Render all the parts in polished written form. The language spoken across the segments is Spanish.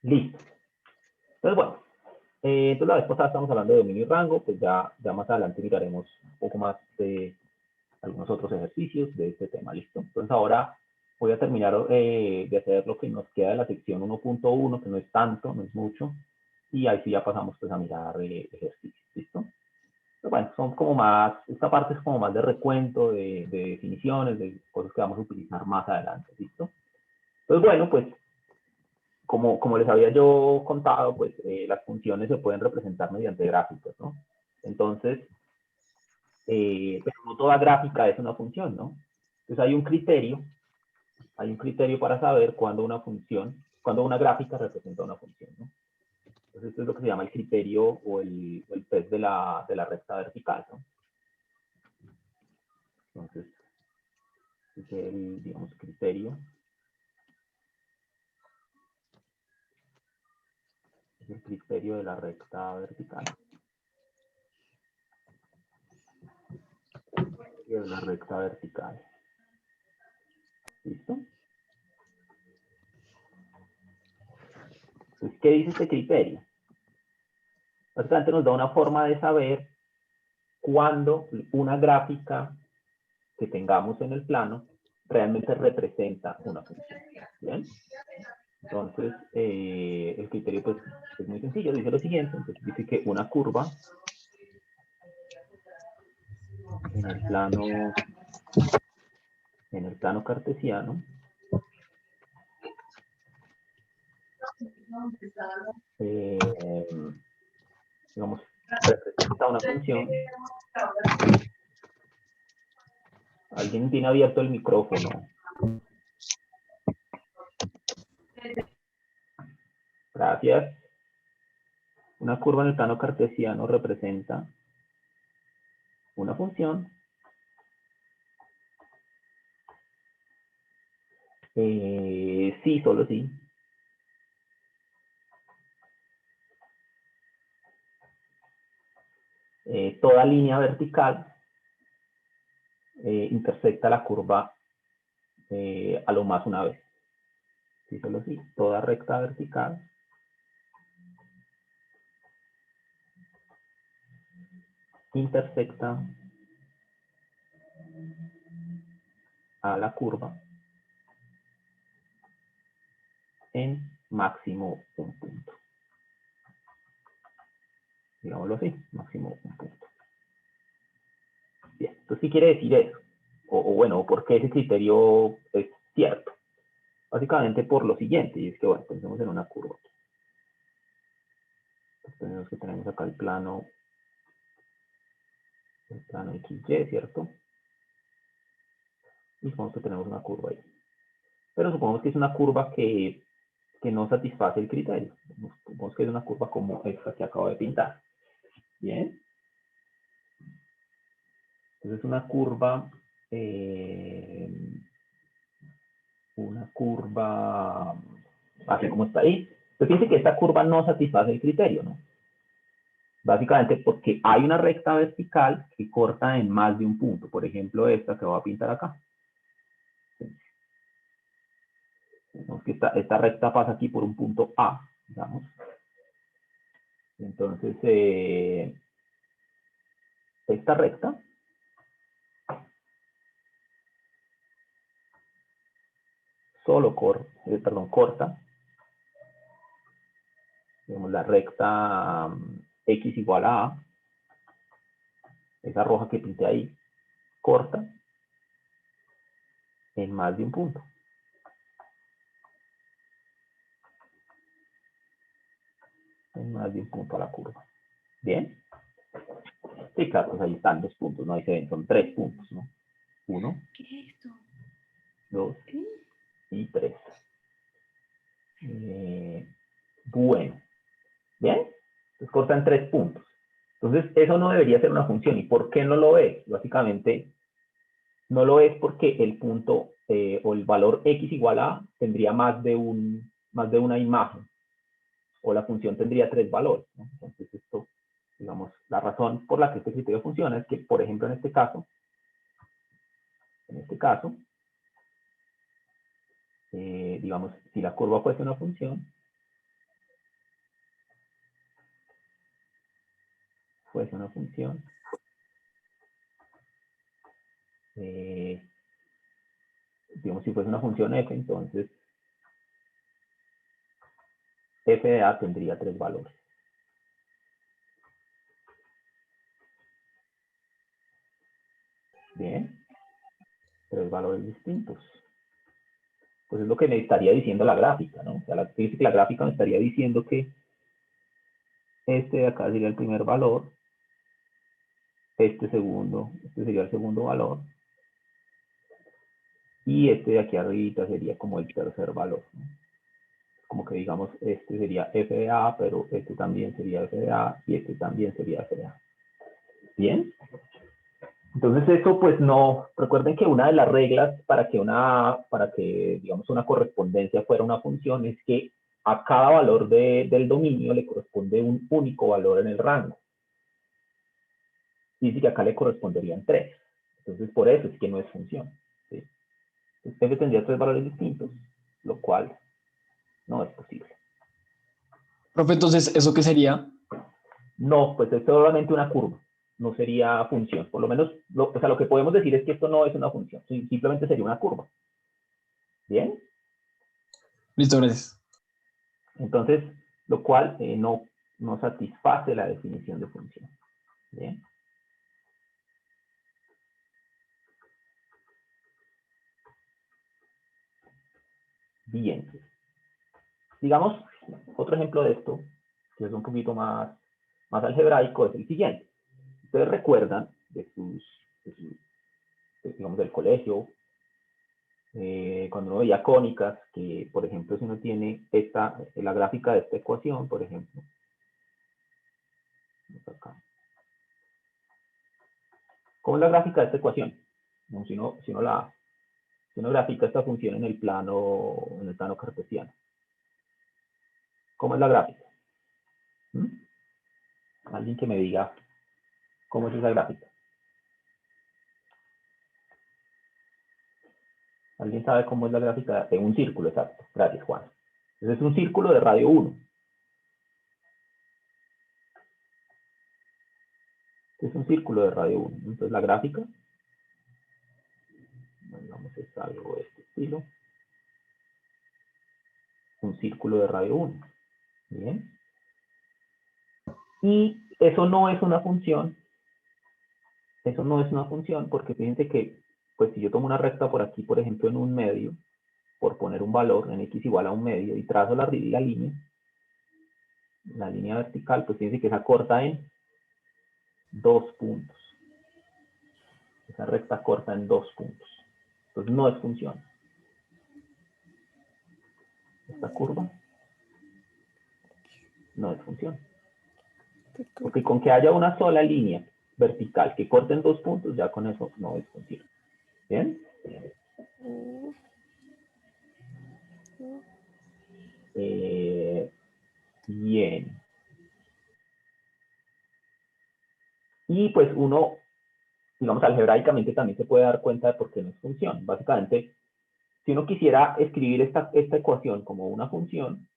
Listo. Entonces, bueno, entonces la vez pasada estamos hablando de dominio y rango, pues ya más adelante miraremos un poco más de algunos otros ejercicios de este tema, ¿listo? Entonces ahora voy a terminar de hacer lo que nos queda de la sección 1.1, que no es tanto, no es mucho, y ahí sí ya pasamos pues a mirar ejercicios, ¿listo? Pero bueno, son como más, esta parte es como más de recuento, de definiciones, de cosas que vamos a utilizar más adelante, ¿listo? Entonces, bueno, pues como les había yo contado, pues las funciones se pueden representar mediante gráficos, ¿no? Entonces, pero no toda gráfica es una función, ¿no? Entonces hay un criterio para saber cuándo una función, cuándo una gráfica representa una función, ¿no? Entonces, esto es lo que se llama el criterio o el test de la recta vertical, ¿no? Entonces, es el, digamos, criterio, es el criterio de la recta vertical. De la recta vertical. ¿Listo? Entonces, ¿qué dice este criterio? Básicamente nos da una forma de saber cuándo una gráfica que tengamos en el plano realmente representa una función. ¿Bien? Entonces, el criterio pues, es muy sencillo, dice lo siguiente, entonces dice que una curva en el plano cartesiano digamos, representa una función. Alguien tiene abierto el micrófono. Gracias. Una curva en el plano cartesiano representa una función sí, solo sí. Toda línea vertical intersecta la curva a lo más una vez. Sí, solo sí. Toda recta vertical intersecta a la curva en máximo un punto. Digámoslo así, máximo un punto. Bien, entonces, ¿qué quiere decir eso? O bueno, ¿por qué ese criterio es cierto? Básicamente por lo siguiente, y es que, bueno, pensemos en una curva. Entonces tenemos acá el plano XY, ¿cierto? Y supongamos que tenemos una curva ahí. Pero supongamos que es una curva que no satisface el criterio. Supongamos que es una curva como esta que acabo de pintar. Bien. Entonces una curva así como está ahí. Entonces fíjense que esta curva no satisface el criterio, ¿no? Básicamente porque hay una recta vertical que corta en más de un punto. Por ejemplo, esta que voy a pintar acá. Vemos que esta recta pasa aquí por un punto A, digamos. Entonces, esta recta solo corta, digamos, la recta x igual a esa roja que pinté ahí, corta en más de un punto. En más de un punto a la curva. ¿Bien? Sí, claro, pues ahí están los puntos, ¿no? Ahí se ven, son 3 puntos, ¿no? 1, 2 y 3. Bueno, ¿bien? Entonces corta en 3 puntos. Entonces, eso no debería ser una función. ¿Y por qué no lo es? Básicamente, no lo es porque el punto o el valor x igual a tendría más de una imagen. O la función tendría 3 valores, ¿no? Entonces, esto, digamos, la razón por la que este criterio funciona es que, por ejemplo, en este caso, digamos, si la curva fuese una función, fuese una función, digamos, si fuese una función f, entonces f de a tendría 3 valores. Bien, 3 valores distintos. Pues es lo que me estaría diciendo la gráfica, ¿no? O sea, la gráfica me estaría diciendo que este de acá sería el primer valor, este sería el segundo valor, y este de aquí arriba sería como el tercer valor, ¿no? Como que digamos, este sería f de a, pero este también sería f de a, y este también sería f de a. ¿Bien? Entonces esto pues no, recuerden que una de las reglas para que digamos una correspondencia fuera una función es que a cada valor del dominio le corresponde un único valor en el rango. Y dice que acá le corresponderían 3. Entonces por eso es que no es función, ¿sí? Entonces f tendría 3 valores distintos, lo cual no es posible. Profe, entonces, ¿eso qué sería? No, pues es solamente una curva, no sería función. Por lo menos, o sea, lo que podemos decir es que esto no es una función, simplemente sería una curva. ¿Bien? Listo, gracias. Entonces, lo cual no satisface la definición de función. ¿Bien? Bien. Digamos, otro ejemplo de esto, que es un poquito más algebraico, es el siguiente. Ustedes recuerdan digamos, del colegio, cuando uno veía cónicas, que por ejemplo, si uno tiene la gráfica de esta ecuación, por ejemplo, acá. ¿Cómo es la gráfica de esta ecuación? No, si uno grafica esta función en el plano cartesiano. ¿Cómo es la gráfica? ¿Mm? Alguien que me diga cómo es esa gráfica. ¿Alguien sabe cómo es la gráfica de un círculo? Exacto. Gracias, Juan. Entonces es un círculo de radio 1. Es un círculo de radio 1. Entonces la gráfica, vamos a hacer algo de este estilo. Un círculo de radio 1. Bien. Y eso no es una función. Eso no es una función porque fíjense que, pues si yo tomo una recta por aquí, por ejemplo, en un medio, por poner un valor en x igual a un medio y trazo la línea vertical, pues fíjense que esa corta en 2 puntos. Esa recta corta en 2 puntos. Entonces no es función. Esta curva no es función. Porque con que haya una sola línea vertical que corte en 2 puntos, ya con eso no es función. ¿Bien? Bien. Y pues uno, digamos, algebraicamente también se puede dar cuenta de por qué no es función. Básicamente, si uno quisiera escribir esta ecuación como una función,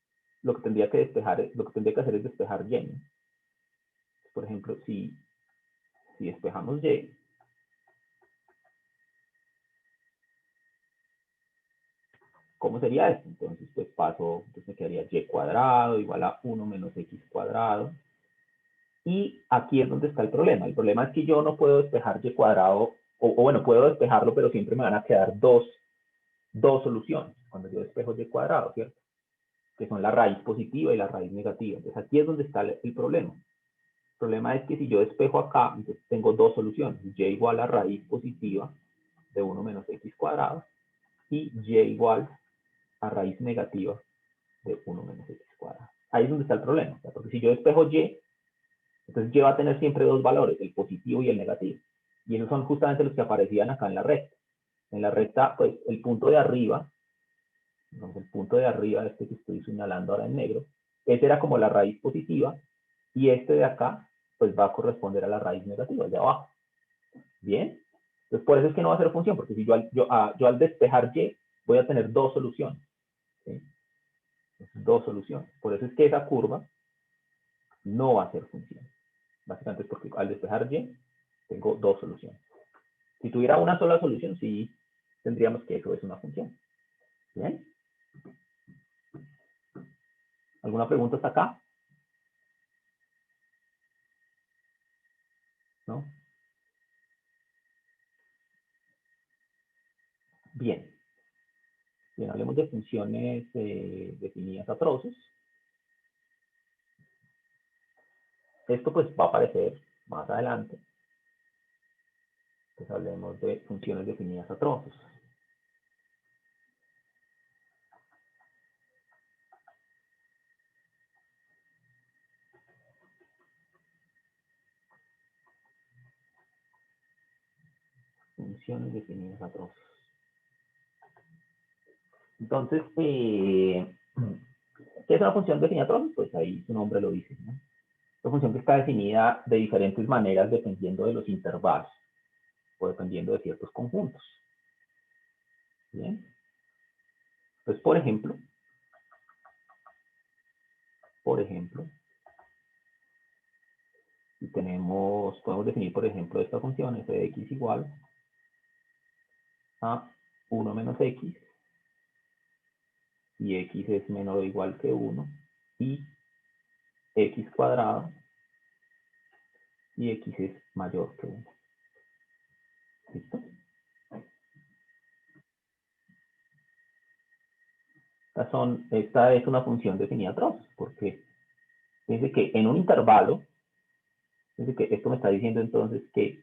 lo que tendría que hacer es despejar y. Por ejemplo, si despejamos y, ¿cómo sería esto? Entonces, pues entonces me quedaría y cuadrado igual a 1 menos x cuadrado. Y aquí es donde está el problema. El problema es que yo no puedo despejar y cuadrado, o bueno, puedo despejarlo, pero siempre me van a quedar dos soluciones cuando yo despejo y cuadrado, ¿cierto? Que son la raíz positiva y la raíz negativa. Entonces aquí es donde está el problema. El problema es que si yo despejo acá, entonces tengo dos soluciones. Y igual a raíz positiva de 1 menos x cuadrado y y igual a raíz negativa de 1 menos x cuadrado. Ahí es donde está el problema. Porque si yo despejo y, entonces y va a tener siempre dos valores, el positivo y el negativo. Y esos son justamente los que aparecían acá en la recta. En la recta, pues el punto de arriba, entonces el punto de arriba, este que estoy señalando ahora en negro, ese era como la raíz positiva, y este de acá, pues va a corresponder a la raíz negativa, el de abajo. ¿Bien? Entonces por eso es que no va a ser función, porque si yo al despejar y, voy a tener dos soluciones. ¿Sí? Dos soluciones. Por eso es que esa curva no va a ser función. Básicamente es porque al despejar y tengo dos soluciones. Si tuviera una sola solución, sí tendríamos que eso es una función. ¿Bien? ¿Alguna pregunta hasta acá? ¿No? Bien. Bien, hablemos de funciones definidas a trozos. Esto pues va a aparecer más adelante. Pues hablemos de funciones definidas a trozos. Funciones definidas a trozos. Entonces, ¿qué es una función definida a trozos? Pues ahí su nombre lo dice, ¿no? Una función que está definida de diferentes maneras dependiendo de los intervalos o dependiendo de ciertos conjuntos. Bien. Entonces, por ejemplo, si podemos definir, por ejemplo, esta función f de x igual a 1 menos x, y x es menor o igual que 1, y x cuadrado, y x es mayor que 1. ¿Listo? Esta es una función definida a trozos, porque fíjense que en un intervalo, fíjense que esto me está diciendo entonces que,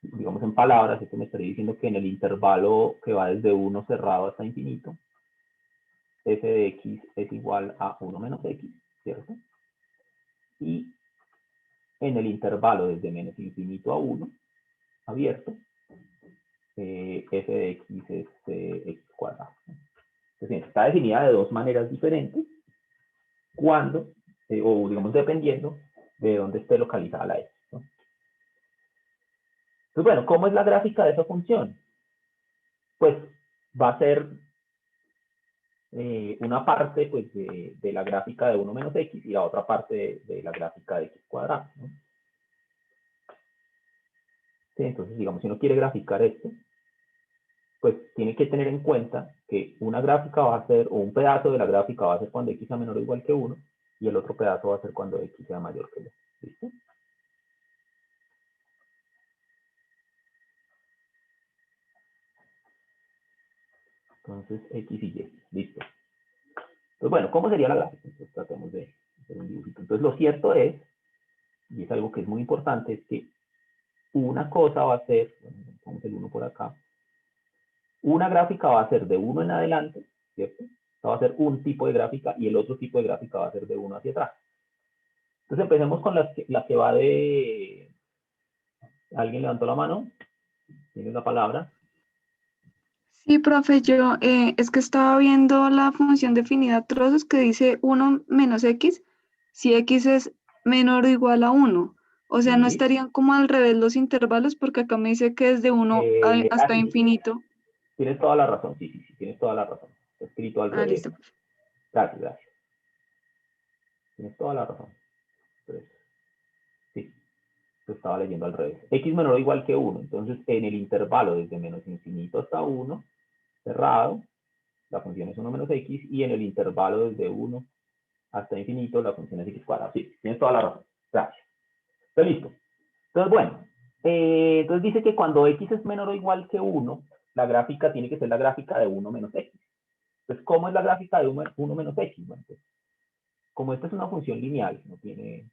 digamos en palabras, esto me estaría diciendo que en el intervalo que va desde 1 cerrado hasta infinito, f de x es igual a 1 menos x, ¿cierto? Y en el intervalo desde menos infinito a 1, abierto, f de x es x cuadrado. Entonces, está definida de dos maneras diferentes, cuando, o digamos dependiendo de dónde esté localizada la x, ¿no? Entonces, bueno, ¿cómo es la gráfica de esa función? Pues va a ser una parte pues, de la gráfica de 1 menos x y la otra parte de la gráfica de x cuadrado, ¿no? Sí, entonces, digamos, si uno quiere graficar esto, pues tiene que tener en cuenta que una gráfica va a ser, o un pedazo de la gráfica va a ser cuando x sea menor o igual que 1, y el otro pedazo va a ser cuando x sea mayor que 1. ¿Listo? Entonces, x y y. Listo. Entonces, bueno, ¿cómo sería la gráfica? Entonces, tratemos de hacer un dibujito. Entonces, lo cierto es, y es algo que es muy importante, es que una cosa va a ser, bueno, pongamos el 1 por acá, una gráfica va a ser de 1 en adelante, ¿cierto? Esta va a ser un tipo de gráfica y el otro tipo de gráfica va a ser de 1 hacia atrás. Entonces empecemos con la que va de... ¿Alguien levantó la mano? ¿Tienes la palabra? Sí, profe, yo es que estaba viendo la función definida a trozos que dice 1 menos x si x es menor o igual a 1. O sea, no Sí. estarían como al revés los intervalos porque acá me dice que es de 1 hasta Así, infinito. tienes toda la razón, sí, sí, sí, tienes toda la razón. Está escrito al Ah, revés. listo, profe. Gracias, gracias. Tienes toda la razón. Entonces, sí, lo estaba leyendo al revés. X menor o igual que 1. Entonces, en el intervalo desde menos infinito hasta 1, cerrado, la función es 1 menos x, y en el intervalo desde 1 hasta infinito, la función es x cuadrado. Sí, tienes toda la razón. Gracias. Está listo. Entonces, bueno, entonces dice que cuando x es menor o igual que 1, la gráfica tiene que ser la gráfica de 1 menos x. Entonces, ¿cómo es la gráfica de 1 menos x? Bueno, pues, como esta es una función lineal, no tiene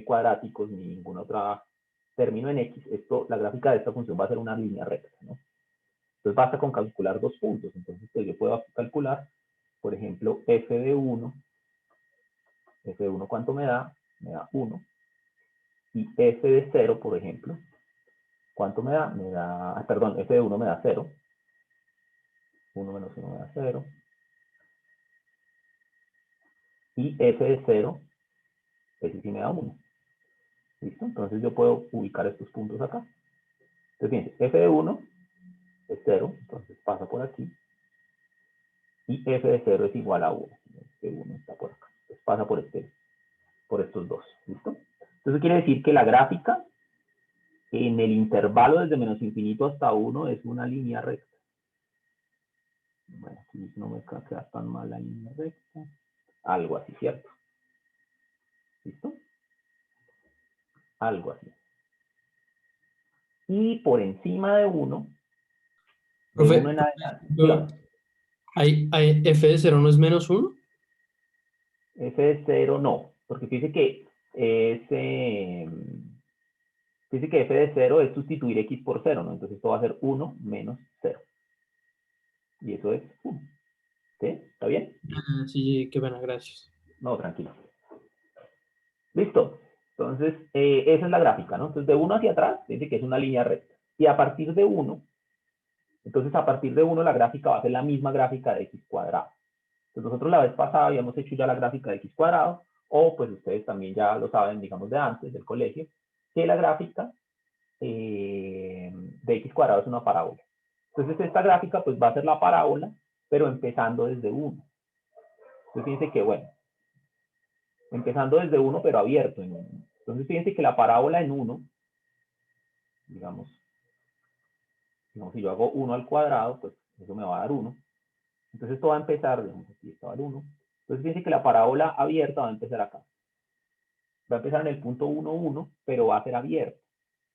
cuadráticos ni ningún otro término en x, la gráfica de esta función va a ser una línea recta, ¿no? Entonces basta con calcular dos puntos. Entonces, pues, yo puedo calcular, por ejemplo, f de 1. F de 1, ¿cuánto me da? Me da 1. Y f de 0, por ejemplo, ¿cuánto me da? Me da, perdón, f de 1 me da 0. 1 menos 1 me da 0. Y f de 0, ese sí me da 1. ¿Listo? Entonces yo puedo ubicar estos puntos acá. Entonces, fíjense, f de 1 es 0, entonces pasa por aquí. Y f de 0 es igual a 1. Este 1 está por acá. Entonces pasa por estos dos. ¿Listo? Entonces Entonces quiere decir que la gráfica en el intervalo desde menos infinito hasta 1 es una línea recta. Bueno, aquí no me queda tan mal la línea recta. Algo así, ¿cierto? ¿Listo? Algo así. Y por encima de 1, de Profe, 1 en adelante, yo- dígame, ¿F de 0 no es menos 1? f de 0 no, porque fíjese que f de 0 es sustituir x por 0, ¿no? Entonces esto va a ser 1 menos 0. Y eso es 1. ¿Sí? ¿Está bien? Sí, qué pena, gracias. No, tranquilo. Listo. Entonces, esa es la gráfica, ¿no? Entonces, de 1 hacia atrás, dice que es una línea recta. Y a partir de 1, entonces a partir de 1 la gráfica va a ser la misma gráfica de x cuadrado. Entonces, nosotros la vez pasada habíamos hecho ya la gráfica de x cuadrado, o pues ustedes también ya lo saben, digamos, de antes, del colegio, que la gráfica de x cuadrado es una parábola. Entonces, esta gráfica pues va a ser la parábola, pero empezando desde 1. Entonces, fíjense que, bueno, empezando desde 1, pero abierto en 1. Entonces, fíjense que la parábola en 1, digamos, si yo hago 1 al cuadrado, pues eso me va a dar 1. Entonces, esto va a empezar, digamos, aquí está el 1. Entonces, fíjense que la parábola abierta va a empezar acá. Va a empezar en el punto 1, 1, pero va a ser abierto.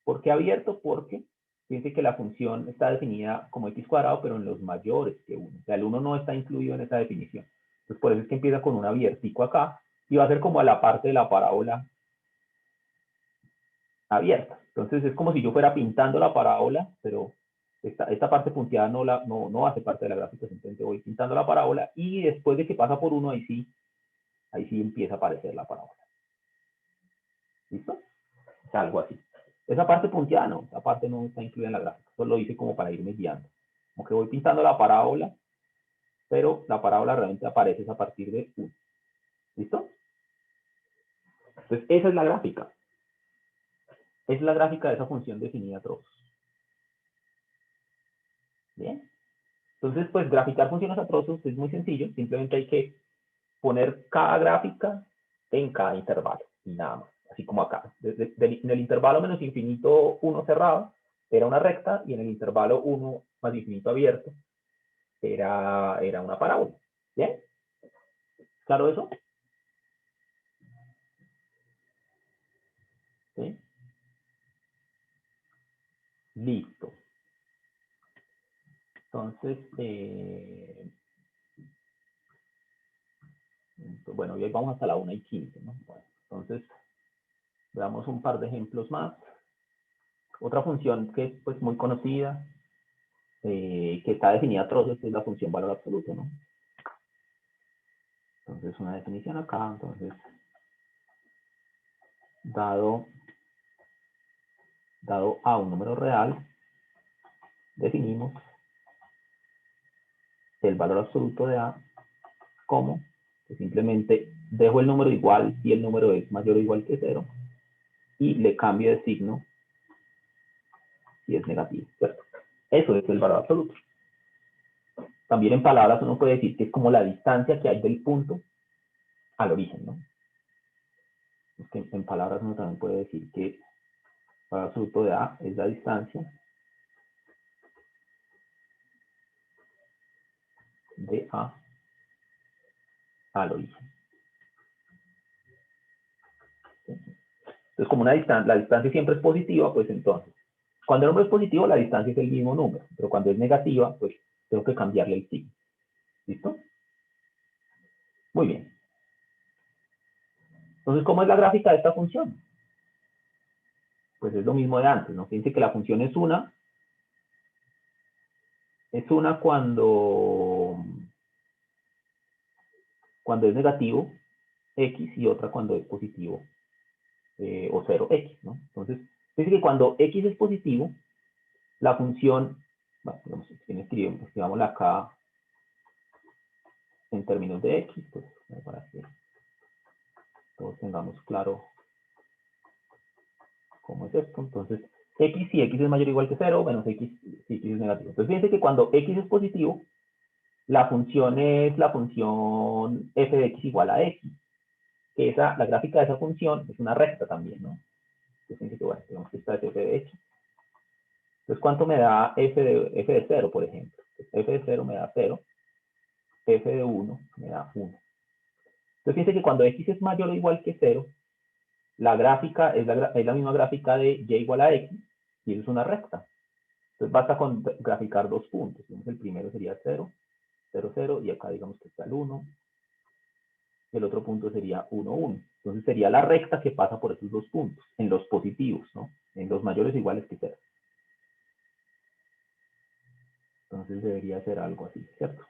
¿Por qué abierto? Porque fíjense que la función está definida como x cuadrado, pero en los mayores que 1. O sea, el 1 no está incluido en esa definición. Entonces, por eso es que empieza con un abiertico acá, y va a ser como a la parte de la parábola abierta. Entonces, es como si yo fuera pintando la parábola, pero esta parte punteada no hace parte de la gráfica, simplemente voy pintando la parábola, y después de que pasa por 1, ahí sí empieza a aparecer la parábola. ¿Listo? Es algo así. Esa parte punteada no, esa parte no está incluida en la gráfica, solo lo hice como para irme guiando. Como que voy pintando la parábola, pero la parábola realmente aparece a partir de 1. ¿Listo? Entonces, esa es la gráfica. Esa es la gráfica de esa función definida a trozos. Bien. Entonces, pues graficar funciones a trozos es muy sencillo, simplemente hay que poner cada gráfica en cada intervalo, y nada más, así como acá. En el intervalo menos infinito 1 cerrado, era una recta, y en el intervalo 1 más infinito abierto, era una parábola. ¿Bien? ¿Claro eso? ¿Sí? Listo. Entonces, bueno, y hoy vamos hasta la 1:15, ¿no? Bueno, entonces, veamos un par de ejemplos más. Otra función que es pues, muy conocida, que está definida a trozos, es la función valor absoluto, ¿no? Entonces, una definición acá, entonces, dado a un número real, definimos el valor absoluto de A como que simplemente dejo el número igual si el número es mayor o igual que 0 y le cambio de signo si es negativo, ¿cierto? Eso es el valor absoluto. También en palabras uno puede decir que es como la distancia que hay del punto al origen, ¿no? Es que en palabras uno también puede decir que el valor absoluto de A es la distancia de A al origen. ¿Sí? Entonces, como la distancia siempre es positiva, pues entonces, cuando el número es positivo, la distancia es el mismo número, pero cuando es negativa, pues tengo que cambiarle el signo. ¿Listo? Muy bien. Entonces, ¿cómo es la gráfica de esta función? Pues es lo mismo de antes, ¿no? Fíjense que la función es una cuando es negativo x y otra cuando es positivo o 0x, ¿no? Entonces, fíjense que cuando x es positivo, la función, bueno, digamos, si escribámosla acá en términos de x, pues para que todos tengamos claro cómo es esto. Entonces, x si x es mayor o igual que 0, menos x si x es negativo. Entonces, fíjense que cuando x es positivo, la función es la función f de x igual a x. Que la gráfica de esa función es una recta también, ¿no? fíjense que, bueno, digamos que esta es f de hecho. Entonces, ¿cuánto me da f de 0, por ejemplo? F de 0 me da 0, f de 1 me da 1. Entonces, fíjense que cuando x es mayor o igual que 0, la gráfica es la misma gráfica de y igual a x, y eso es una recta. Entonces, basta con graficar dos puntos. El primero sería 0, 0, 0, y acá digamos que está el 1, y el otro punto sería 1, 1. Entonces, sería la recta que pasa por esos dos puntos, en los positivos, ¿no? En los mayores o iguales que 0. Entonces, debería ser algo así, ¿cierto?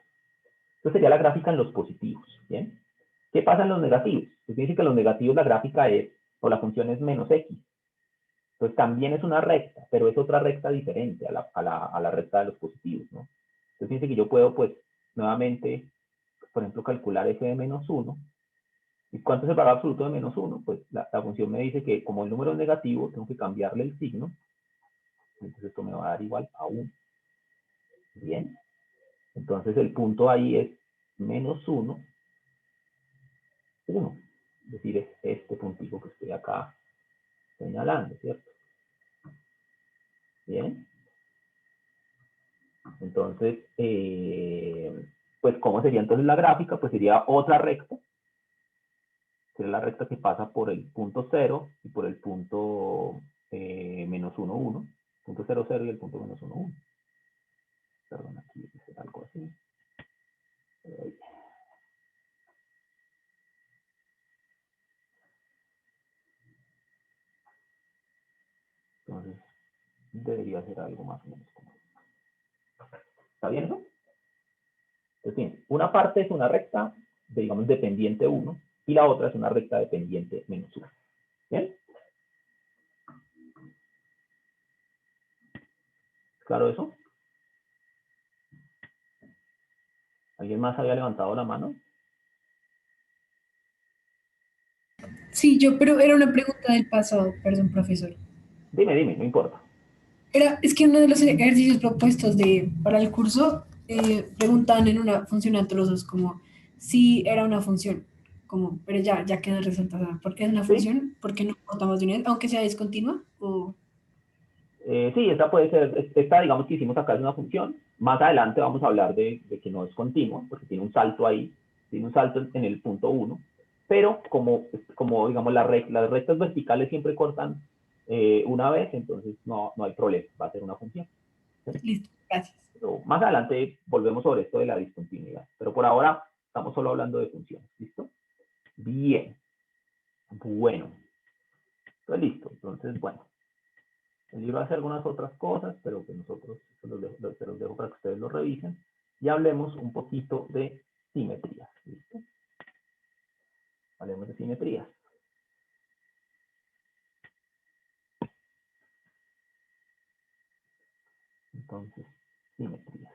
Entonces, sería la gráfica en los positivos, ¿bien? ¿Qué pasa en los negativos? Pues dice que en los negativos la gráfica es, o la función es menos x. Entonces también es una recta, pero es otra recta diferente a la recta de los positivos, ¿no? Entonces fíjense que yo puedo, pues, nuevamente, por ejemplo, calcular f de menos 1. ¿Y cuánto es el valor absoluto de menos 1? Pues la función me dice que como el número es negativo, tengo que cambiarle el signo. Entonces esto me va a dar igual a 1. Bien. Entonces el punto ahí es menos 1, 1. Es decir, es este puntito que estoy acá señalando, ¿cierto? Bien. Entonces, pues, ¿cómo sería entonces la gráfica? Pues sería otra recta. Sería la recta que pasa por el punto 0 y por el punto menos 1, 1. Punto 0, 0 y el punto menos 1, 1. Perdón, aquí debe ser algo así. Entonces, debería ser algo más o menos como esto. ¿Está bien, no? Entonces, bien, una parte es una recta, digamos, dependiente 1, y la otra es una recta dependiente menos 1. ¿Bien? ¿Claro eso? ¿Alguien más había levantado la mano? Sí, pero era una pregunta del pasado, perdón, profesor. Dime, no importa. Es que uno de los ejercicios propuestos para el curso preguntaban en una función de trozos como si era una función, como, pero ya quedó resuelta, o sea, ¿por qué es una ¿Sí? función? ¿Por qué no cortamos de una vez, aunque sea discontinua? O... Sí, esta puede ser, esta digamos que hicimos acá es una función. Más adelante vamos a hablar de que no es continua, porque tiene un salto ahí, tiene un salto en el punto 1. Pero como digamos, las rectas verticales siempre cortan una vez, entonces no hay problema, va a ser una función. ¿Sí? Listo, gracias. Pero más adelante volvemos sobre esto de la discontinuidad. Pero por ahora estamos solo hablando de funciones. ¿Listo? Bien. Bueno. Estoy listo. Entonces, bueno. El libro hace algunas otras cosas, pero que nosotros se los dejo para que ustedes lo revisen. Y hablemos un poquito de simetrías. ¿Listo? Hablemos de simetrías. Entonces, simetrías.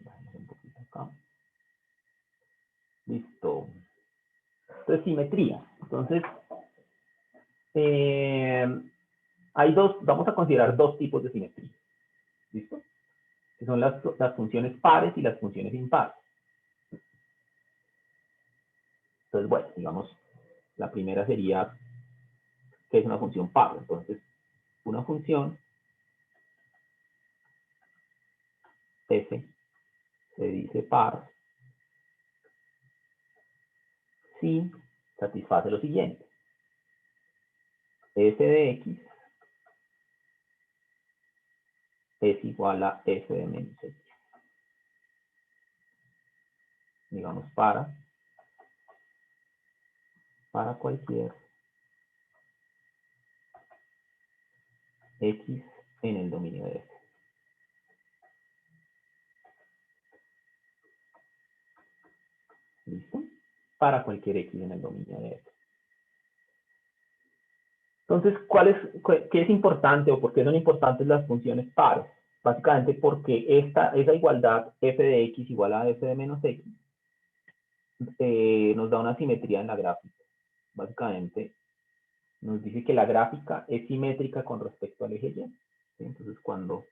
Bajemos un poquito acá. Listo. Entonces, simetría. Entonces, hay vamos a considerar dos tipos de simetría. ¿Listo? Que son las funciones pares y las funciones impares. Entonces, bueno, digamos, la primera sería que es una función par. Entonces, una función f se dice par si satisface lo siguiente. F de x es igual a f de menos x. Digamos, para cualquier x en el dominio de f. ¿Listo? Para cualquier x en el dominio de f. Entonces, ¿qué es importante o por qué son importantes las funciones pares? Básicamente porque esa igualdad f de x igual a f de menos x nos da una simetría en la gráfica. Básicamente nos dice que la gráfica es simétrica con respecto al eje y. ¿Sí? Entonces, cuando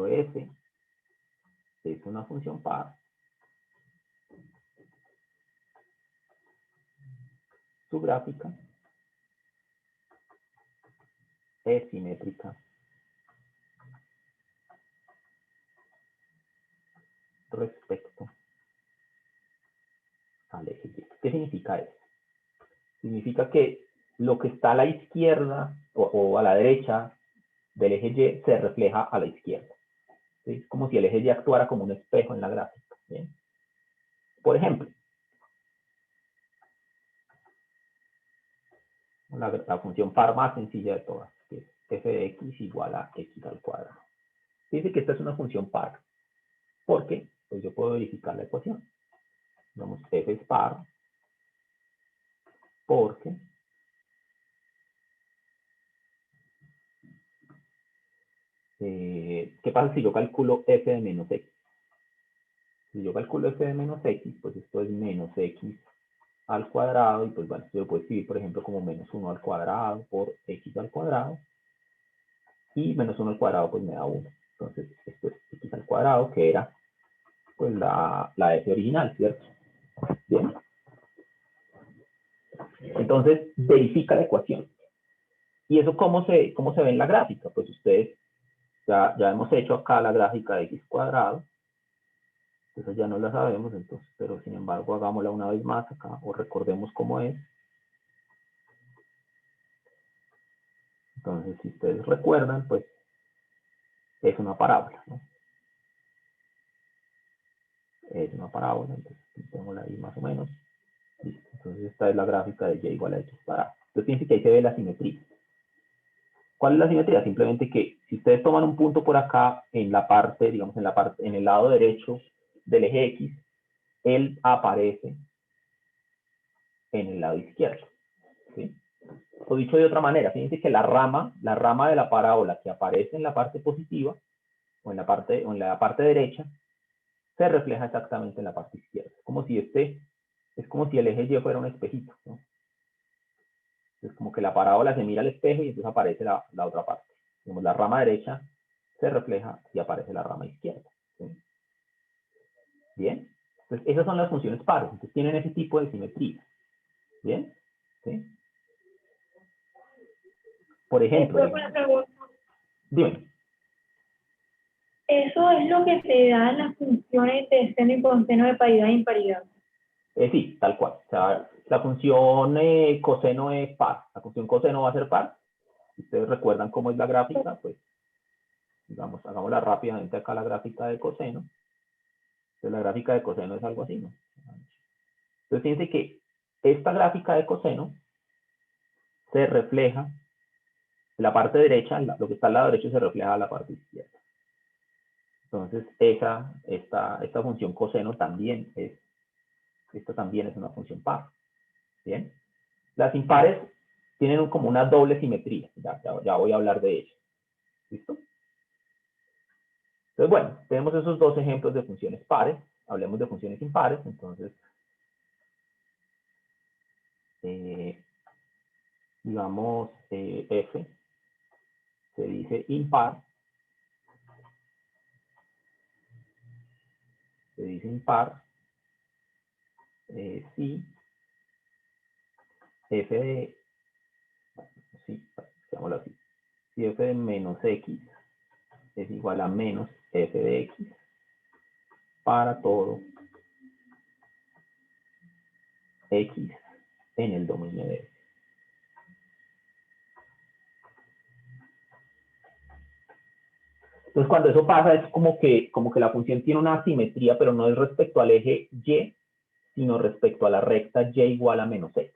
f es una función par, su gráfica es simétrica respecto al eje Y. ¿Qué significa eso? Significa que lo que está a la izquierda o a la derecha del eje Y se refleja a la izquierda. ¿Sí? Es como si el eje Y actuara como un espejo en la gráfica. ¿Bien? Por ejemplo, la función par más sencilla de todas, que es f de x igual a x al cuadrado. Dice que esta es una función par, porque pues yo puedo verificar la ecuación. Digamos, f es par, porque ¿qué pasa si yo calculo f de menos x? Si yo calculo f de menos x, pues esto es menos x al cuadrado, y pues bueno, yo lo puedo escribir, por ejemplo, como menos 1 al cuadrado por x al cuadrado, y menos 1 al cuadrado pues me da 1. Entonces, esto es x al cuadrado, que era pues la f original, ¿cierto? Bien. Entonces, verifica la ecuación. ¿Y eso cómo se ve en la gráfica? Pues ustedes ya hemos hecho acá la gráfica de x cuadrado. Eso ya no la sabemos, entonces, pero sin embargo, hagámosla una vez más acá, o recordemos cómo es. Entonces, si ustedes recuerdan, pues es una parábola, ¿no? Es una parábola, entonces pintémosla ahí más o menos. Listo. Entonces, esta es la gráfica de y igual a x cuadrado. Entonces, fíjense que ahí se ve la simetría. ¿Cuál es la simetría? Simplemente que si ustedes toman un punto por acá en la parte, digamos, en el lado derecho del eje X, él aparece en el lado izquierdo. ¿Sí? O dicho de otra manera, fíjense que la rama de la parábola que aparece en la parte positiva, o en la parte derecha, se refleja exactamente en la parte izquierda. Es como si el eje Y fuera un espejito, ¿no? Es como que la parábola se mira al espejo y entonces aparece la otra parte. Como la rama derecha se refleja y aparece la rama izquierda. ¿Sí? Bien. Entonces, esas son las funciones pares. Entonces, tienen ese tipo de simetría. Bien. ¿Sí? Por ejemplo, Una pregunta. dime. Eso es lo que te dan las funciones de seno y coseno de paridad e imparidad. Sí, tal cual. O sea, la función coseno es par. La función coseno va a ser par. Si ustedes recuerdan cómo es la gráfica, pues, digamos, hagámosla rápidamente acá la gráfica de coseno. Entonces, la gráfica de coseno es algo así, ¿no? Entonces, fíjense que esta gráfica de coseno se refleja, la parte derecha, lo que está al lado derecho se refleja a la parte izquierda. Entonces, esta función coseno también es una función par. ¿Bien? Las impares tienen como una doble simetría. Ya voy a hablar de ello. ¿Listo? Entonces, bueno, tenemos esos dos ejemplos de funciones pares. Hablemos de funciones impares. Entonces, digamos, f se dice impar. Se dice impar si f de, sí, digámoslo así, si f de menos x es igual a menos f de x para todo x en el dominio de f. Entonces, cuando eso pasa, es como que la función tiene una simetría, pero no es respecto al eje y, sino respecto a la recta y igual a menos x.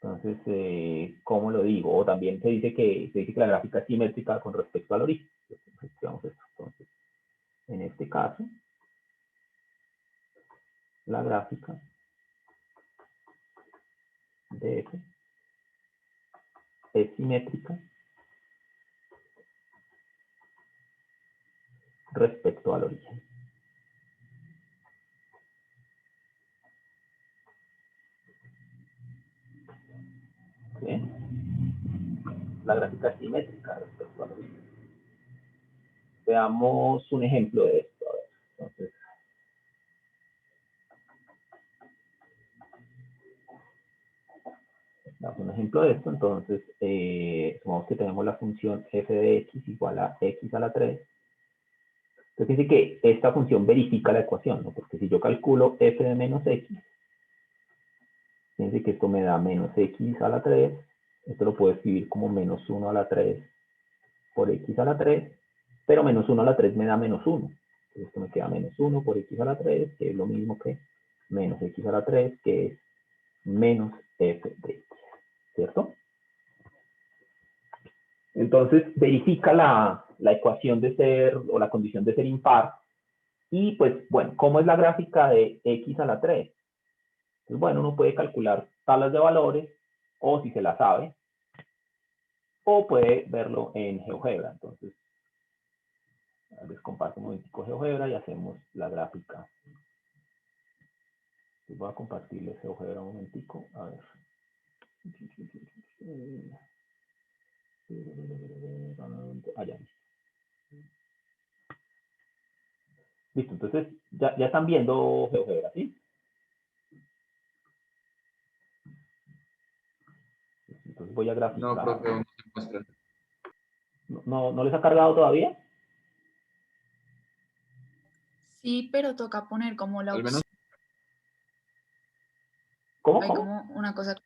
Entonces, ¿cómo lo digo? O también se dice que la gráfica es simétrica con respecto al origen. Entonces, en este caso, la gráfica de f es simétrica respecto al origen. ¿Bien? La gráfica es simétrica respecto al origen. Veamos un ejemplo de esto. A ver. Entonces, damos un ejemplo de esto. Entonces, supongamos que tenemos la función f de x igual a x a la 3. Entonces dice que esta función verifica la ecuación, ¿no? Porque si yo calculo f de menos x, fíjense que esto me da menos x a la 3. Esto lo puedo escribir como menos 1 a la 3 por x a la 3, pero menos 1 a la 3 me da menos 1. Entonces esto me queda menos 1 por x a la 3, que es lo mismo que menos x a la 3, que es menos f de x, ¿cierto? Entonces verifica la ecuación de ser, o la condición de ser impar. Y pues, bueno, ¿cómo es la gráfica de x a la 3? Pues bueno, uno puede calcular tablas de valores, o si se la sabe, o puede verlo en GeoGebra. Entonces, les comparto un momentico GeoGebra y hacemos la gráfica. Voy a compartirles GeoGebra un momentico. A ver. Allá. Listo, entonces ya están viendo GeoGebra, ¿sí? Entonces voy a graficar. No, profe, aún no se muestra. ¿No les ha cargado todavía? Sí, pero toca poner como la Al menos opción. ¿Cómo? Hay como una cosa.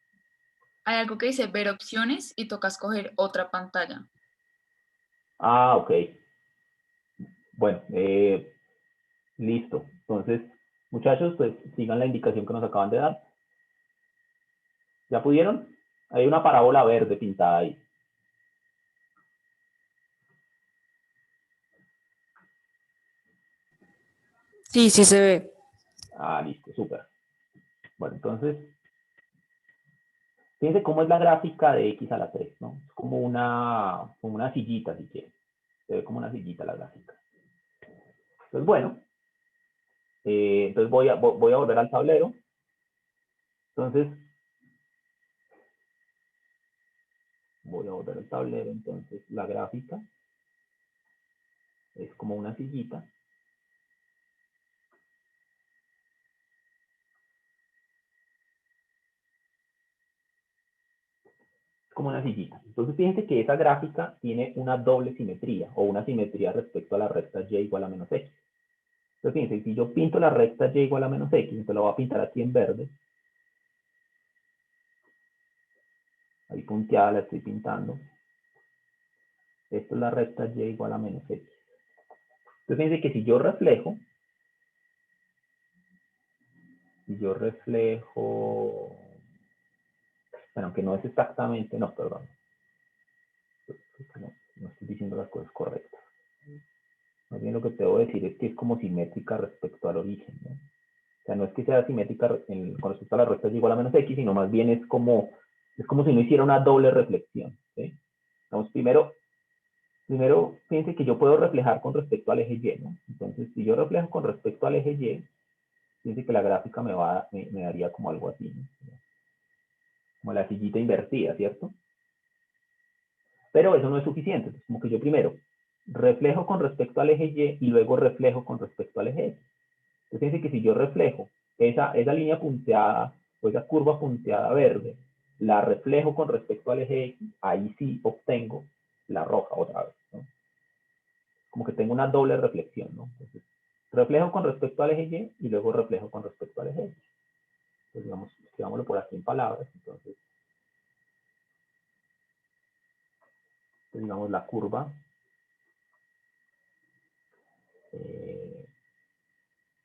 Hay algo que dice ver opciones y toca escoger otra pantalla. Ah, ok. Bueno, listo. Entonces, muchachos, pues sigan la indicación que nos acaban de dar. ¿Ya pudieron? Hay una parábola verde pintada ahí. Sí, sí se ve. Ah, listo, súper. Bueno, entonces, fíjense cómo es la gráfica de x a la 3, ¿no? Es como una sillita, si quieren. Se ve como una sillita la gráfica. Entonces, bueno, entonces voy a volver al tablero. Entonces, voy a volver al tablero. Entonces, la gráfica es como una sillita. Como una sillita. Entonces, fíjense que esa gráfica tiene una doble simetría, o una simetría respecto a la recta y igual a menos x. Entonces, fíjense, si yo pinto la recta y igual a menos x, entonces lo voy a pintar aquí en verde. Ahí punteada la estoy pintando. Esto es la recta y igual a menos x. Entonces, fíjense que si yo reflejo, bueno, aunque no es exactamente, no, perdón. No estoy diciendo las cosas correctas. Más bien lo que te debo decir es que es como simétrica respecto al origen, ¿no? O sea, no es que sea simétrica con respecto a la recta y igual a menos x, sino más bien es como si no hiciera una doble reflexión, ¿sí? Vamos, primero, fíjense que yo puedo reflejar con respecto al eje y, ¿no? Entonces, si yo reflejo con respecto al eje y, fíjense que la gráfica me daría como algo así, ¿no? Como la sillita invertida, ¿cierto? Pero eso no es suficiente. Entonces, como que yo primero reflejo con respecto al eje y luego reflejo con respecto al eje x. Entonces, fíjense que si yo reflejo esa línea punteada o esa curva punteada verde, la reflejo con respecto al eje x, ahí sí obtengo la roja otra vez, ¿no? Como que tengo una doble reflexión, ¿no? Entonces, reflejo con respecto al eje y luego reflejo con respecto al eje x. Entonces, digamos, escribámoslo por aquí en palabras. Entonces, digamos la curva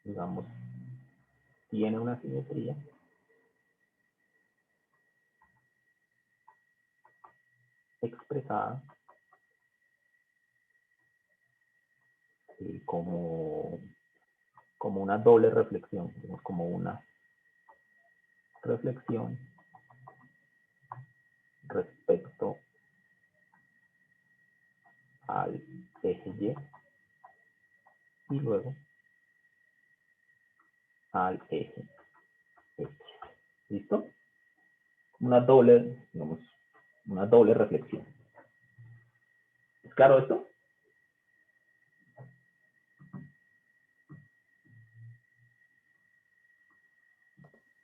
digamos, tiene una simetría expresada como una doble reflexión, digamos, como una reflexión respecto al eje y luego al eje X. ¿Listo? Una doble, digamos, una doble reflexión. ¿Es claro esto?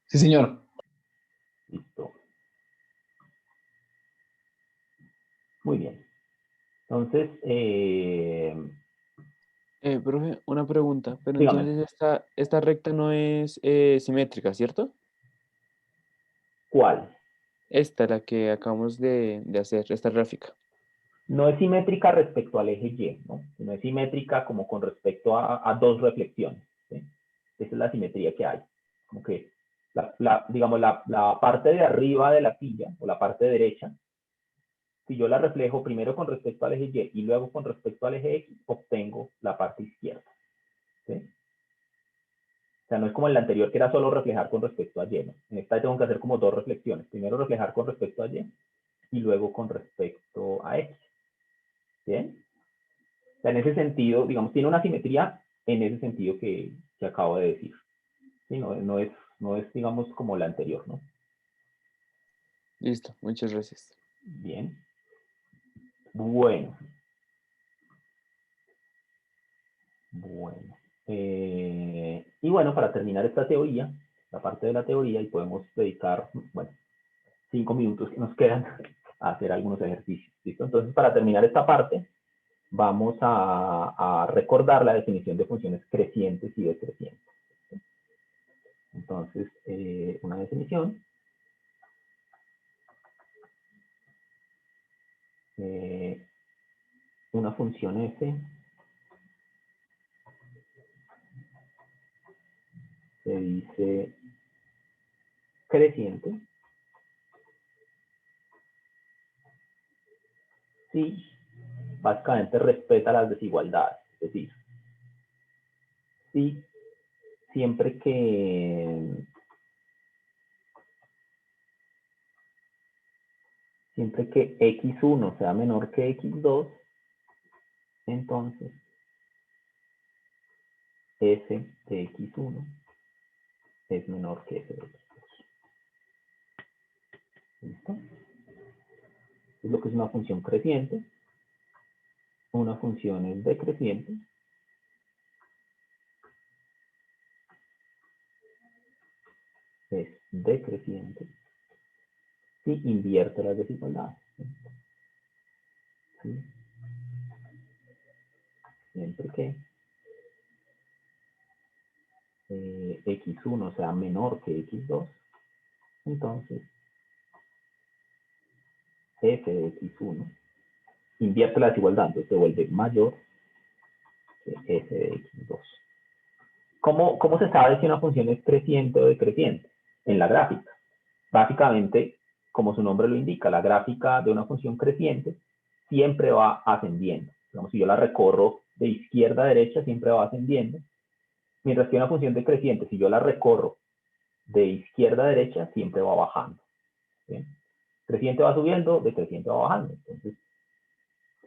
Sí, señor. Listo. Muy bien. Entonces, Profe, una pregunta, pero dígame, entonces esta recta no es simétrica, ¿cierto? ¿cuál? Esta, la que acabamos de hacer, esta gráfica. No es simétrica respecto al eje Y, ¿no? No es simétrica como con respecto a dos reflexiones, ¿sí? Esa es la simetría que hay. Como que, digamos, la parte de arriba de la silla, o la parte derecha, si yo la reflejo primero con respecto al eje Y y luego con respecto al eje X, obtengo la parte izquierda, ¿sí? O sea, no es como en la anterior que era solo reflejar con respecto a Y, ¿no? En esta tengo que hacer como dos reflexiones. Primero reflejar con respecto a Y y luego con respecto a X. ¿Bien? O sea, en ese sentido, digamos, tiene una simetría en ese sentido que acabo de decir. ¿Sí? No es, digamos, como la anterior, ¿no? Listo, muchas gracias. Bien. Bueno. Bueno. Y bueno, para terminar esta teoría, la parte de la teoría, y podemos dedicar, bueno, 5 minutos que nos quedan a hacer algunos ejercicios. ¿Listo? Entonces, para terminar esta parte, vamos a recordar la definición de funciones crecientes y decrecientes. Entonces, una definición. Una función f se dice creciente si básicamente respeta las desigualdades. Es decir, si siempre que x1 sea menor que x2, entonces f de x1 es menor que f de x2. ¿Listo? Es lo que es una función creciente. Una función es decreciente si invierte las desigualdades. ¿Sí? Siempre que x1 sea menor que x2, entonces f de x1 invierte la desigualdad, entonces se vuelve mayor que f de x2. ¿Cómo se sabe si una función es creciente o decreciente? En la gráfica. Básicamente, como su nombre lo indica, la gráfica de una función creciente siempre va ascendiendo. Digamos, si yo la recorro de izquierda a derecha, siempre va ascendiendo. Mientras que una función decreciente, si yo la recorro de izquierda a derecha, siempre va bajando. ¿Bien? Creciente va subiendo, decreciente va bajando. Entonces,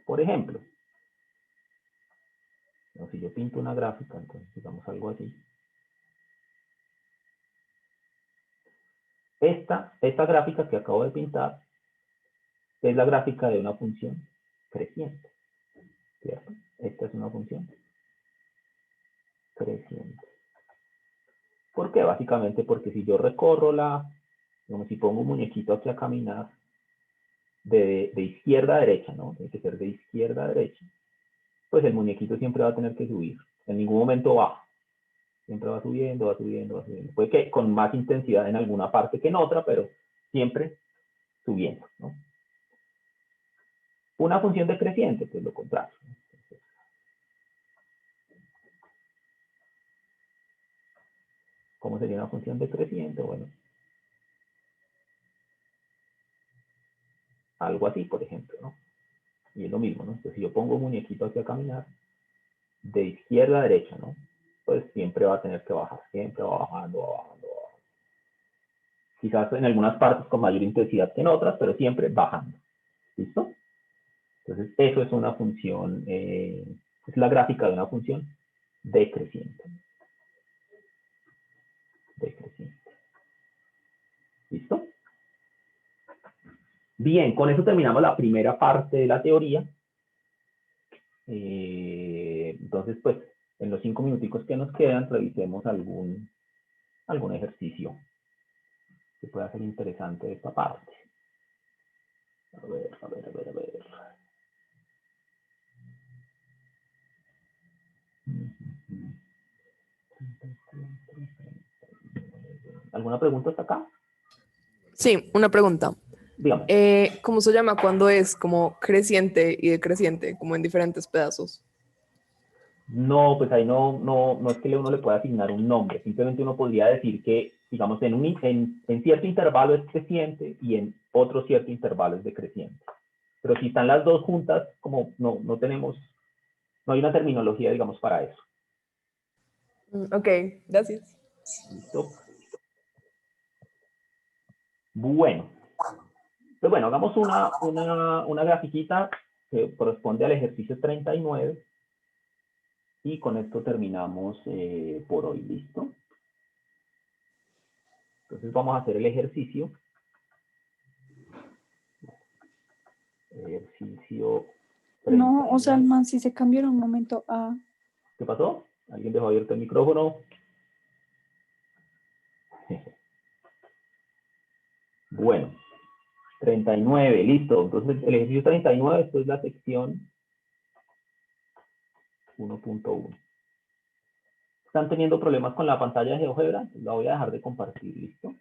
por ejemplo, si yo pinto una gráfica, entonces digamos algo así. Esta gráfica que acabo de pintar es la gráfica de una función creciente, ¿cierto? Esta es una función creciente. ¿Por qué? Básicamente porque si yo recorro como si pongo un muñequito aquí a caminar de izquierda a derecha, ¿no? Tiene que ser de izquierda a derecha. Pues el muñequito siempre va a tener que subir. En ningún momento baja. Siempre va subiendo, va subiendo, va subiendo. Puede que con más intensidad en alguna parte que en otra, pero siempre subiendo, ¿no? Una función decreciente, pues lo contrario. ¿Cómo sería una función decreciente? Bueno, algo así, por ejemplo, ¿no? Y es lo mismo, ¿no? Entonces, si yo pongo un muñequito aquí a caminar, de izquierda a derecha, ¿no? Pues siempre va a tener que bajar, siempre va bajando, va bajando, va bajando. Quizás en algunas partes con mayor intensidad que en otras, pero siempre bajando. ¿Listo? Entonces, eso es una función, es la gráfica de una función decreciente. Decreciente. ¿Listo? Bien, con eso terminamos la primera parte de la teoría. Entonces, pues, en los 5 minuticos que nos quedan, revisemos algún ejercicio que pueda ser interesante de esta parte. A ver. ¿Alguna pregunta hasta acá? Sí, una pregunta. Dígame. ¿Cómo se llama cuando es como creciente y decreciente, como en diferentes pedazos? No, pues ahí no es que uno le pueda asignar un nombre. Simplemente uno podría decir que, digamos, en cierto intervalo es creciente y en otro cierto intervalo es decreciente. Pero si están las dos juntas, como no hay una terminología, digamos, para eso. Ok, gracias. ¿Listo? Bueno. Pues bueno, hagamos una grafiquita que corresponde al ejercicio 39 y con esto terminamos por hoy. ¿Listo? Entonces vamos a hacer el ejercicio. Ejercicio 39. No, o sea, el man sí se cambió en un momento a... ¿Qué pasó? ¿Alguien dejó abierto el micrófono? Bueno, 39, listo. Entonces el ejercicio 39, esto es la sección 1.1. ¿Están teniendo problemas con la pantalla de GeoGebra? La voy a dejar de compartir, ¿listo?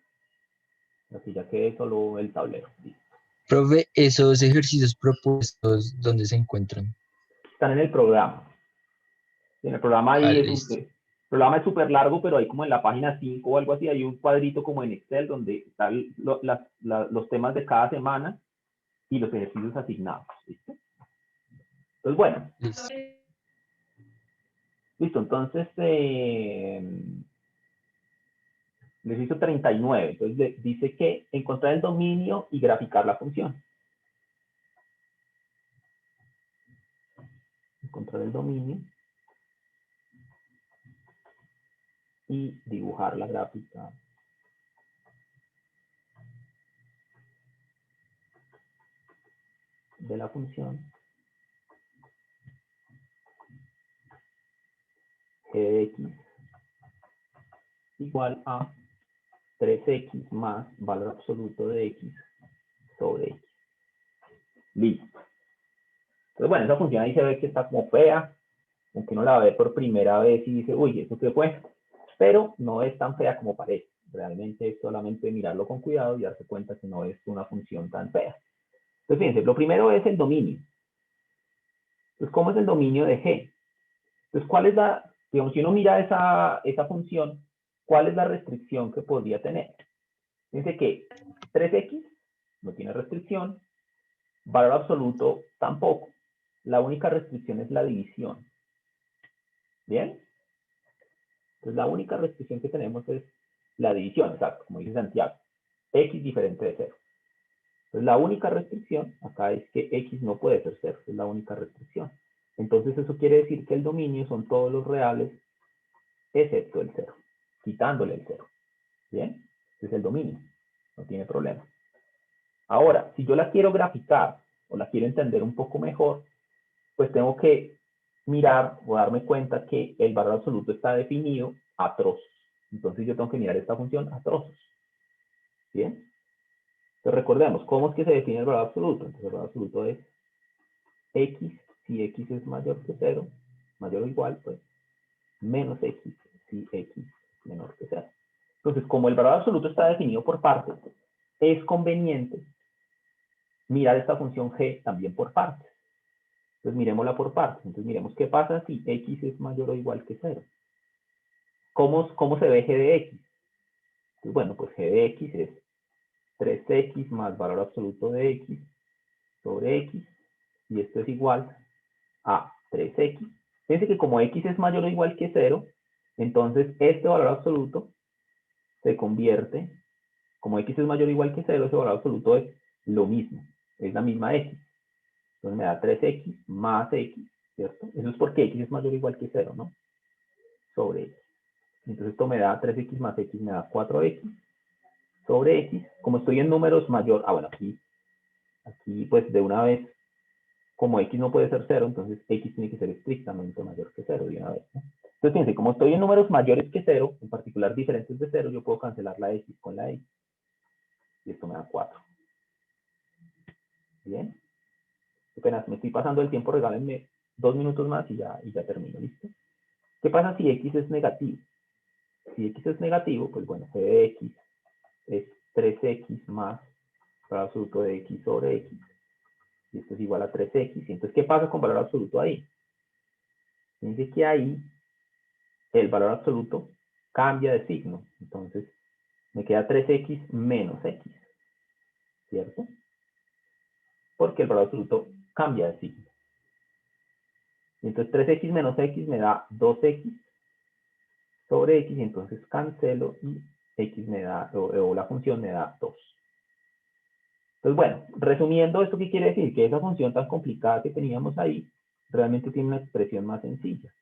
Así ya quede solo el tablero. ¿Listo? Profe, esos ejercicios propuestos, ¿dónde se encuentran? Están en el programa. En el programa ahí el programa es súper largo, pero ahí como en la página 5 o algo así, hay un cuadrito como en Excel donde están los temas de cada semana y los ejercicios asignados. ¿Listo? Entonces, bueno. Listo, entonces, ejercicio 39. Entonces, dice que encontrar el dominio y graficar la función. Encontrar el dominio y dibujar la gráfica de la función g de x igual a 3x más valor absoluto de x sobre x. Listo. Entonces, bueno, esa función ahí se ve que está como fea, aunque uno la ve por primera vez y dice, uy, ¿eso qué fue? Pero no es tan fea como parece. Realmente es solamente mirarlo con cuidado y darse cuenta que no es una función tan fea. Entonces, fíjense, lo primero es el dominio. Entonces, ¿cómo es el dominio de G? Entonces, ¿cuál es digamos, si uno mira esa función, ¿cuál es la restricción que podría tener? Fíjense que 3x no tiene restricción, valor absoluto tampoco. La única restricción es la división. ¿Bien? Entonces, la única restricción que tenemos es la división, exacto, como dice Santiago. X diferente de 0. Entonces, la única restricción acá es que X no puede ser 0, es la única restricción. Entonces, eso quiere decir que el dominio son todos los reales excepto el 0, quitándole el 0. ¿Bien? Ese es el dominio, no tiene problema. Ahora, si yo la quiero graficar o la quiero entender un poco mejor, pues tengo que mirar o darme cuenta que el valor absoluto está definido a trozos. Entonces yo tengo que mirar esta función a trozos. ¿Bien? Entonces recordemos, ¿cómo es que se define el valor absoluto? Entonces el valor absoluto es x, si x es mayor que 0, mayor o igual, pues, menos x, si x es menor que 0. Entonces, como el valor absoluto está definido por partes, es conveniente mirar esta función g también por partes. Entonces, miremosla por partes. Entonces, miremos qué pasa si x es mayor o igual que 0. ¿Cómo se ve g de x? Pues, bueno, pues g de x es 3x más valor absoluto de x sobre x, y esto es igual a 3x. Fíjense que como x es mayor o igual que 0, entonces este valor absoluto se convierte, como x es mayor o igual que 0, ese valor absoluto es lo mismo, es la misma x. Entonces me da 3x más x, ¿cierto? Eso es porque x es mayor o igual que 0, ¿no? Sobre x. Entonces esto me da 3x más x, me da 4x sobre x. Como estoy en números mayor, bueno, aquí pues de una vez, como x no puede ser 0, entonces x tiene que ser estrictamente mayor que 0 de una vez, ¿no? Entonces fíjense, como estoy en números mayores que 0, en particular diferentes de 0, yo puedo cancelar la x con la x. Y esto me da 4. Bien. Apenas me estoy pasando el tiempo, regálenme 2 minutos más y ya termino, ¿listo? ¿Qué pasa si x es negativo? Si x es negativo, pues bueno, f de x es 3x más valor absoluto de x sobre x. Y esto es igual a 3x. Y entonces, ¿qué pasa con valor absoluto ahí? Fíjense que ahí el valor absoluto cambia de signo. Entonces, me queda 3x menos x. ¿Cierto? Porque el valor absoluto cambia de signo. Y entonces 3x menos x me da 2x sobre x, y entonces cancelo y x me da, o la función me da 2. Entonces, bueno, resumiendo, ¿esto qué quiere decir? Que esa función tan complicada que teníamos ahí, realmente tiene una expresión más sencilla.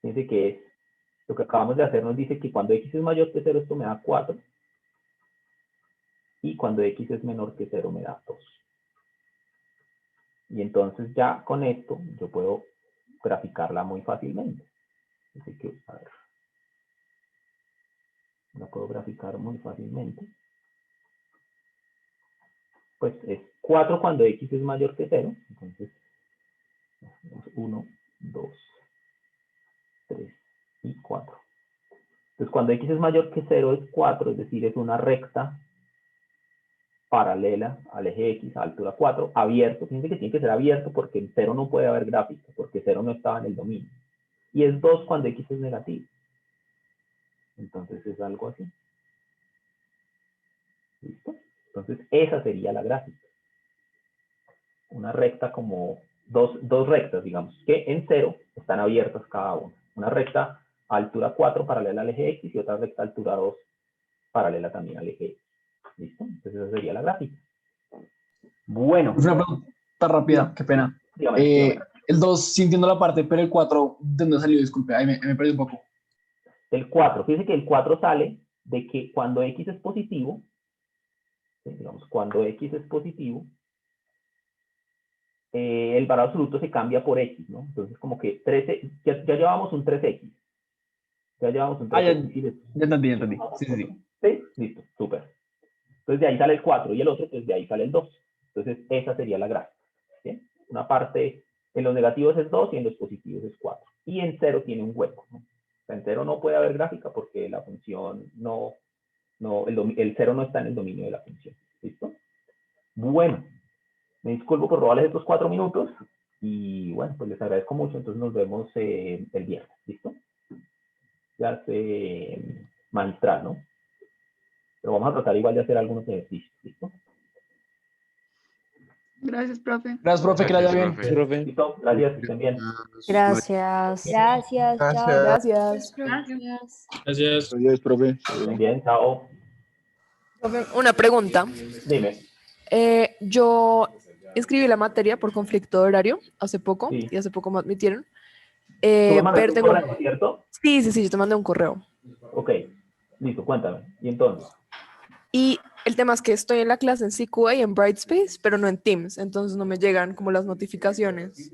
Fíjense que es, lo que acabamos de hacer nos dice que cuando x es mayor que 0, esto me da 4, y cuando x es menor que 0 me da 2. Y entonces ya con esto yo puedo graficarla muy fácilmente. Así que, a ver, la puedo graficar muy fácilmente. Pues es 4 cuando x es mayor que 0. Entonces, 1, 2, 3 y 4. Entonces, cuando x es mayor que 0 es 4, es decir, es una recta paralela al eje x a altura 4, abierto. Fíjense que tiene que ser abierto porque en 0 no puede haber gráfico, porque 0 no estaba en el dominio. Y es 2 cuando x es negativo. Entonces es algo así. ¿Listo? Entonces esa sería la gráfica. Una recta como dos rectas, digamos, que en 0 están abiertas cada una. Una recta a altura 4 paralela al eje x y otra recta a altura 2 paralela también al eje x. ¿Listo? Entonces esa sería la gráfica. Bueno. Una pregunta rápida, qué pena. Dígame. El 2 sí entiendo la parte, pero el 4, ¿de dónde salió? Disculpe, ahí me perdí un poco. El 4, fíjense que el 4 sale de que cuando x es positivo, digamos, cuando x es positivo, el valor absoluto se cambia por x, ¿no? Entonces, como que 13, ya llevamos un 3x. Ya llevamos un 3x. Ya entendí. Sí. Sí, listo, súper. Entonces, de ahí sale el 4 y el otro, pues de ahí sale el 2. Entonces, esa sería la gráfica. ¿Sí? Una parte en los negativos es 2 y en los positivos es 4. Y en 0 tiene un hueco, ¿no? O sea, en 0 no puede haber gráfica porque la función el 0 no está en el dominio de la función. ¿Listo? Bueno, me disculpo por robarles estos 4 minutos y bueno, pues les agradezco mucho. Entonces nos vemos el viernes. ¿Listo? Ya sé magistral, ¿no? Pero vamos a tratar igual de hacer algunos ejercicios. ¿Listo? Gracias, profe. Gracias, profe, que la haya bien. Gracias, profe. ¿Listo? Gracias, que estén bien. Gracias. Gracias. Gracias. Gracias, profe. Estén bien, chao. Profe, una pregunta. Dime. Yo escribí la materia por conflicto de horario hace poco, Sí. y hace poco me admitieron. ¿Tú me Pero mandaste un tengo... correo, cierto? Sí, yo te mandé un correo. Ok, listo, cuéntame. ¿Y entonces? Y el tema es que estoy en la clase en CQA y en Brightspace, pero no en Teams, entonces no me llegan como las notificaciones.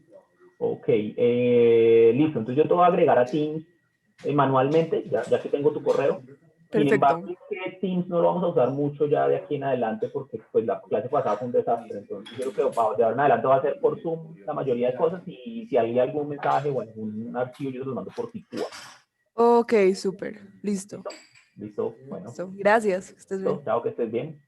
Ok, listo. Entonces yo te voy a agregar a Teams manualmente, ya que tengo tu correo. Sin Perfecto. embargo, es que Teams no lo vamos a usar mucho ya de aquí en adelante porque pues la clase pasada fue un desastre. Entonces yo creo que de ahora en adelante va a ser por Zoom la mayoría de cosas y si hay algún mensaje o algún archivo yo se los mando por CQA. Ok, súper. Listo. ¿Listo? Bueno. Listo. Gracias. Que estés bien. Chao, que estés bien.